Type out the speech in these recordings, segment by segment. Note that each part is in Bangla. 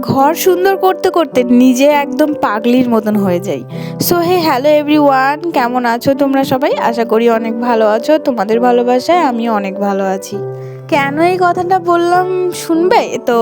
ঘর সুন্দর করতে করতে নিজে একদম পাগলির মতন হয়ে যাই। সো হ্যালো এভরিওয়ান, কেমন আছো তোমরা সবাই? আশা করি অনেক ভালো আছো। তোমাদের ভালোবাসায় আমিও অনেক ভালো আছি। কেন এই কথাটা বললাম শুনবে তো?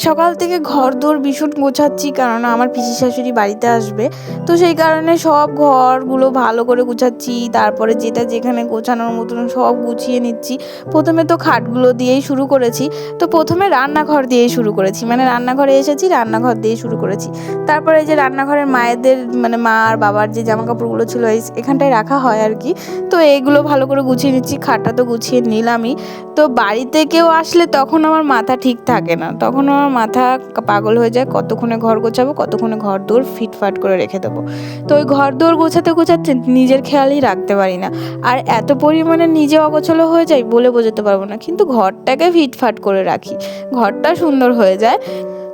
সকাল থেকে ঘর দোর ভীষণ গোছাচ্ছি, কারণ আমার পিসি শাশুড়ি বাড়িতে আসবে। তো সেই কারণে সব ঘরগুলো ভালো করে গুছাচ্ছি, তারপরে যেটা যেখানে গোছানোর মতন সব গুছিয়ে নিচ্ছি। প্রথমে তো খাটগুলো দিয়েই শুরু করেছি। তো প্রথমে রান্নাঘর দিয়েই শুরু করেছি, মানে রান্নাঘরে এসেছি, রান্নাঘর দিয়ে শুরু করেছি। তারপরে এই যে রান্নাঘরের মায়েদের, মানে মা আর বাবার যে জামা কাপড়গুলো ছিল এখানটায় রাখা হয় আর কি। তো এইগুলো ভালো করে গুছিয়ে নিচ্ছি। খাটটা তো গুছিয়ে নিলামই। তো বাড়িতে কেউ আসলে তখন আমার মাথা ঠিক থাকে না, তখন আমার মাথা পাগল হয়ে যায়, কতক্ষণে ঘর গোছাবো, কতক্ষণে ঘর দৌড় ফিটফাট করে রেখে দেবো। তো ওই ঘর দৌড় গোছাতে গোছাতে নিজের খেয়ালই রাখতে পারি না। আর এত পরিমাণে নিজে অগোছালো হয়ে যায় বলে বোঝাতে পারবো না, কিন্তু ঘরটাকে ফিটফাট করে রাখি, ঘরটা সুন্দর হয়ে যায়।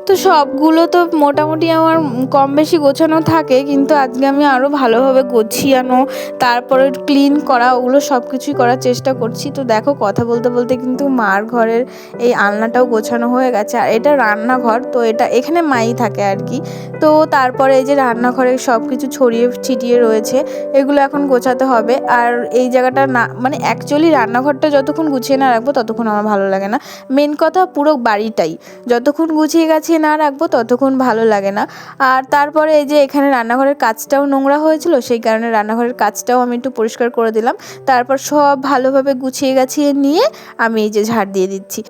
তো সবগুলো তো মোটামুটি আমার কম বেশি গোছানো থাকে, কিন্তু আজকে আমি আরও ভালোভাবে গোছিয়ানো, তারপরে ক্লিন করা, ওগুলো সব কিছুই করার চেষ্টা করছি। তো দেখো, কথা বলতে বলতে কিন্তু মার ঘরের এই আলনাটাও গোছানো হয়ে গেছে। আর এটা রান্নাঘর, তো এখানে মাই থাকে আর কি। তো তারপরে এই যে রান্নাঘরে সব কিছু ছড়িয়ে ছিটিয়ে রয়েছে, এগুলো এখন গোছাতে হবে। আর এই জায়গাটা না, মানে অ্যাকচুয়ালি রান্নাঘরটা যতক্ষণ গুছিয়ে না রাখবো ততক্ষণ আমার ভালো লাগে না। মেন কথা, পুরো বাড়িটাই যতক্ষণ গুছিয়ে গাছিয়ে না রাখবো ততক্ষণ ভালো লাগে না। আর তারপরে এই যে এখানে রান্নাঘরের কাজটাও নোংরা হয়েছিল, সেই কারণে রান্নাঘরের কাজটাও আমি একটু পরিষ্কার করে দিলাম। তারপর সব ভালোভাবে গুছিয়ে গাছিয়ে নিয়ে আমি এই যে ঝাড় দিয়ে দিচ্ছি।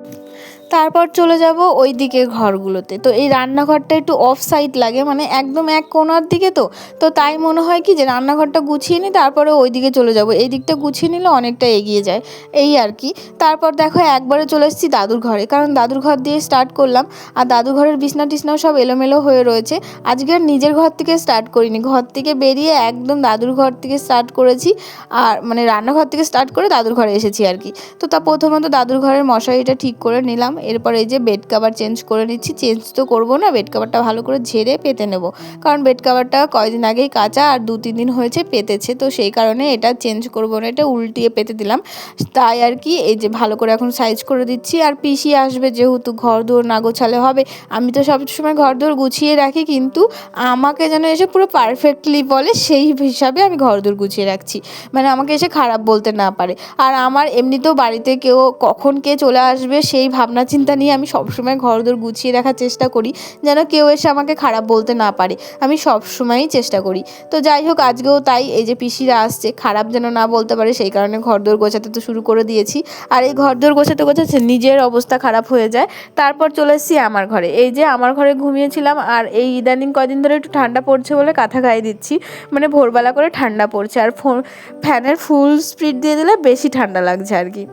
তারপর চলে যাব ওই দিকের ঘরগুলোতে। তো এই রান্নাঘরটা একটু অফ সাইড লাগে, মানে একদম এক কোণার দিকে। তো তাই মনে হয় কি যে রান্নাঘরটা গুছিয়ে নিই, তারপরে ওই দিকে চলে যাব, এই দিকটা গুছিয়ে নিলে অনেকটা এগিয়ে যায়, এই আর কি। তারপর দেখো একবারে চলে এসেছি দাদুর ঘরে, কারণ দাদুর ঘর দিয়ে স্টার্ট করলাম। আর দাদুর ঘরের বিছনা টিছনাও সব এলোমেলো হয়ে রয়েছে। আজকে আর নিজের ঘর থেকে স্টার্ট করিনি, ঘর থেকে বেরিয়ে একদম দাদুর ঘর থেকে স্টার্ট করেছি। আর মানে রান্নাঘর থেকে স্টার্ট করে দাদুর ঘরে এসেছি আর কি। তো প্রথমত দাদুর ঘরের মশারিটা ঠিক করে নিলাম। এরপর এই যে বেড কাভার চেঞ্জ করে নিচ্ছি। চেঞ্জ তো করবো না, বেড কাভারটা ভালো করে ঝেড়ে পেতে নেব, কারণ বেড কাভারটা কয়দিন আগেই কাচা, আর 2-3 দিন হয়েছে পেতেছে। তো সেই কারণে এটা চেঞ্জ করবো না, এটা উল্টিয়ে পেতে দিলাম। তাই আর কি, এই যে ভালো করে এখন সাইজ করে দিচ্ছি। আর পিসি আসবে, যেহেতু ঘর দোর না গোছালে হবে। আমি তো সবসময় ঘর দোর গুছিয়ে রাখি, কিন্তু আমাকে যেন এসে পুরো পারফেক্টলি বলে, সেই হিসাবে আমি ঘর দোর গুছিয়ে রাখছি, মানে আমাকে এসে খারাপ বলতে না পারে। আর আমার এমনিতেও বাড়িতে কেউ কখন কে চলে আসবে সেই ভাবনা চিন্তা নিয়ে আমি সবসময় ঘরদোর গুছিয়ে রাখার চেষ্টা করি, যেন কেউ এসে আমাকে খারাপ বলতে না পারে। আমি সবসময়ই চেষ্টা করি। তো যাই হোক, আজকেও তাই, এই যে পিসিরা আসছে, খারাপ যেন না বলতে পারে, সেই কারণে ঘরদোর গোছাতে তো শুরু করে দিয়েছি। আর এই ঘরদোর গোছাতে গোছাতে নিজের অবস্থা খারাপ হয়ে যায়। তারপর চলে এসেছি আমার ঘরে। এই যে আমার ঘরে ঘুমিয়েছিলাম, আর এই ইদানিং কদিন ধরে একটু ঠান্ডা পড়ছে বলে কাঁথা গায়ে দিচ্ছি, মানে ভোরবেলা করে ঠান্ডা পড়ছে। আর ফ্যানের ফুল স্পিড দিয়ে দিলে বেশি ঠান্ডা লাগছে আর কি,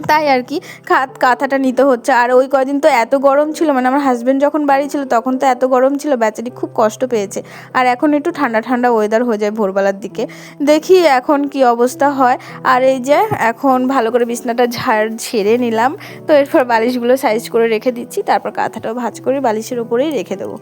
তাই আর কি কাঁথাটা নিতে হচ্ছে। আর ওই কদিন তো এত গরম ছিল, মানে আমার হাজব্যান্ড যখন বাড়ি ছিল তখন তো এত গরম ছিল, বেচারি খুব কষ্ট পেয়েছে। আর এখন একটু ঠান্ডা ঠান্ডা ওয়েদার হয়ে যায় ভোরবেলার দিকে, দেখি এখন কি অবস্থা হয়। আর এই যে এখন ভালো করে বিছনাটা ঝেড়ে নিলাম। তো এরপর বালিশগুলো সাইজ করে রেখে দিচ্ছি, তারপর কাঁথাটাও ভাঁজ করে বালিশের উপরেই রেখে দেবো।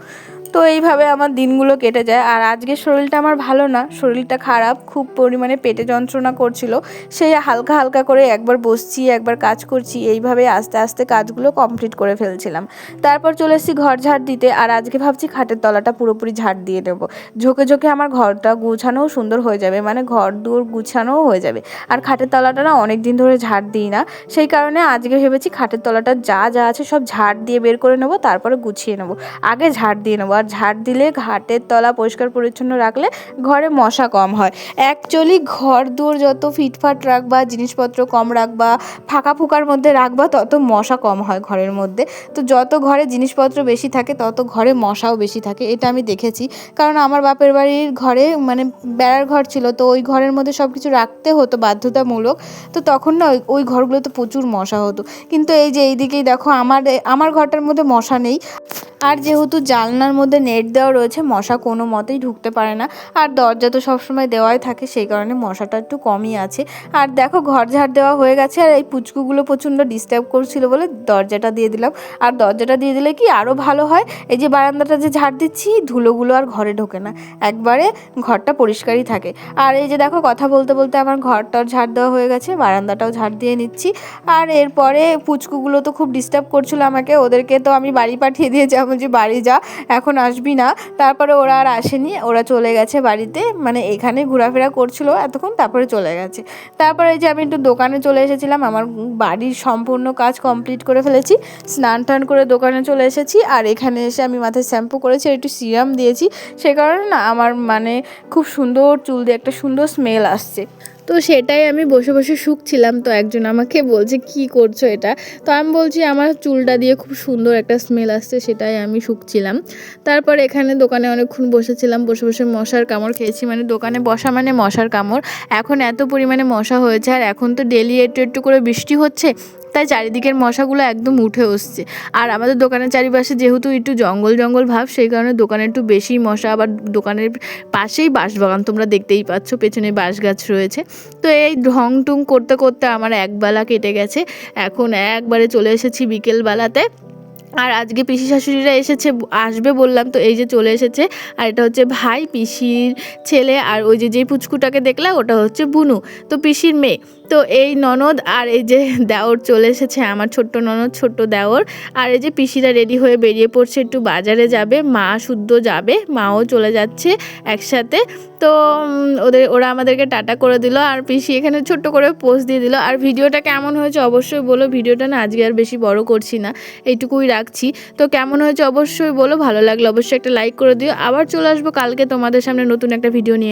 তো এইভাবে আমার দিনগুলো কেটে যায়। আর আজকে শরীরটা আমার ভালো না, শরীরটা খারাপ, খুব পরিমাণে পেটে যন্ত্রণা করছিল। সেই হালকা হালকা করে একবার বসছি, একবার কাজ করছি, এইভাবে আস্তে আস্তে কাজগুলো কমপ্লিট করে ফেলছিলাম। তারপর চলে এসেছি ঘর ঝাড় দিতে। আর আজকে ভাবছি খাটের তলাটা পুরোপুরি ঝাড় দিয়ে নেব, ঝোঁকে ঝোঁকে আমার ঘরটা গুছানোও সুন্দর হয়ে যাবে, মানে ঘর দূর গুছানোও হয়ে যাবে। আর খাটের তলাটা না অনেক দিন ধরে ঝাড় দিই না, সেই কারণে আজকে ভেবেছি খাটের তলাটা যা যা আছে সব ঝাড় দিয়ে বের করে নেবো, তারপরে গুছিয়ে নেবো। আগে ঝাড় দিয়ে নেবো, আর ঝাড় দিলে ঘাটের তলা পরিষ্কার পরিচ্ছন্ন রাখলে ঘরে মশা কম হয়। অ্যাকচুয়ালি ঘর দূর যত ফিটফাট রাখবা, জিনিসপত্র কম রাখবা, ফাঁকা ফুকার মধ্যে রাখবা, তত মশা কম হয় ঘরের মধ্যে। তো যত ঘরে জিনিসপত্র বেশি থাকে তত ঘরে মশাও বেশি থাকে, এটা আমি দেখেছি। কারণ আমার বাপের বাড়ির ঘরে মানে বেড়ার ঘর ছিল, তো ওই ঘরের মধ্যে সব কিছু রাখতে হতো বাধ্যতামূলক। তো তখন না ওই ঘরগুলোতে প্রচুর মশা হতো। কিন্তু এই যে এইদিকেই দেখো, আমার ঘরটার মধ্যে মশা নেই। আর যেহেতু জানলার মধ্যে নেট দেওয়া রয়েছে, মশা কোনো মতেই ঢুকতে পারে না। আর দরজা তো সবসময় দেওয়াই থাকে, সেই কারণে মশাটা একটু কমই আছে। আর দেখো ঘর ঝাড় দেওয়া হয়ে গেছে, আর এই পুচকুগুলো প্রচণ্ড ডিস্টার্ব করছিল বলে দরজাটা দিয়ে দিলাম। আর দরজাটা দিয়ে দিলে কি আরও ভালো হয়, এই যে বারান্দাটা যে ঝাড় দিচ্ছি, ধুলোগুলো আর ঘরে ঢোকে না, একবারে ঘরটা পরিষ্কারই থাকে। আর এই যে দেখো, কথা বলতে বলতে আমার ঘরটাও ঝাড় দেওয়া হয়ে গেছে, বারান্দাটাও ঝাড় দিয়ে নিচ্ছি। আর এরপরে পুচকুগুলো তো খুব ডিস্টার্ব করছিল আমাকে, ওদেরকে তো আমি বাড়ি পাঠিয়ে দিয়ে যেমন যে বাড়ি যা, এখন আসবি না। তারপরে ওরা আর আসেনি, ওরা চলে গেছে বাড়িতে, মানে এখানে ঘোরাফেরা করছিল এতক্ষণ, তারপরে চলে গেছে। তারপরে এই যে আমি একটু দোকানে চলে এসেছিলাম, আমার বাড়ির সম্পূর্ণ কাজ কমপ্লিট করে ফেলেছি, স্নান টান করে দোকানে চলে এসেছি। আর এখানে এসে আমি মাথায় শ্যাম্পু করেছি, আর একটু সিরাম দিয়েছি, সে কারণে না আমার মানে খুব সুন্দর চুল দিয়ে একটা সুন্দর স্মেল আসছে। তো সেটাই আমি বসে বসে শুকছিলাম। তো একজন আমাকে বলছে কি করছো এটা, তো আমি বলছি আমার চুলটা দিয়ে খুব সুন্দর একটা স্মেল আসছে, সেটাই আমি শুকছিলাম। তারপর এখানে দোকানে অনেকক্ষণ বসেছিলাম, বসে বসে মশার কামড় খেয়েছি, মানে দোকানে বসা মানে মশার কামড়। এখন এত পরিমাণে মশা হয়েছে, আর এখন তো ডেলি একটু একটু করে বৃষ্টি হচ্ছে, তাই চারিদিকের মশাগুলো একদম উঠে আসছে। আর আমাদের দোকানের চারিপাশে যেহেতু একটু জঙ্গল জঙ্গল ভাব, সেই কারণে দোকানে একটু বেশি মশা। আবার দোকানের পাশেই বাঁশবাগান, তোমরা দেখতেই পাচ্ছ, পেছনে বাঁশ গাছ রয়েছে। তো এই ঢং টুং করতে করতে আমার একবেলা কেটে গেছে, এখন একবারে চলে এসেছি বিকেলবেলাতে। আর আজকে পিসি শাশুড়িরা আসবে বললাম, তো এই যে চলে এসেছে। আর এটা হচ্ছে ভাই, পিসির ছেলে, আর ওই যে যেই পুচকুটাকে দেখলে ওটা হচ্ছে বুনু, তো পিসির মেয়ে। তো এই ননদ আর এই যে দেওর চলে এসেছে, আমার ছোট্ট ননদ ছোট্ট দেওর। আর এই যে পিসিরা রেডি হয়ে বেরিয়ে পড়ছে, একটু বাজারে যাবে, মা শুদ্ধ যাবে, মাও চলে যাচ্ছে একসাথে। তো ওরা আমাদেরকে টাটা করে দিল, আর পিসি এখানে ছোট্ট করে পোজ দিয়ে দিল। আর ভিডিওটা কেমন হয়েছে অবশ্যই বলো, ভিডিওটা না আজকে আর বেশি বড় করছি না, এইটুকুই রাখছি। তো কেমন হয়েছে অবশ্যই বলো, ভালো লাগলে অবশ্যই একটা লাইক করে দিও। আবার চলে আসবো কালকে তোমাদের সামনে নতুন একটা ভিডিও নিয়ে।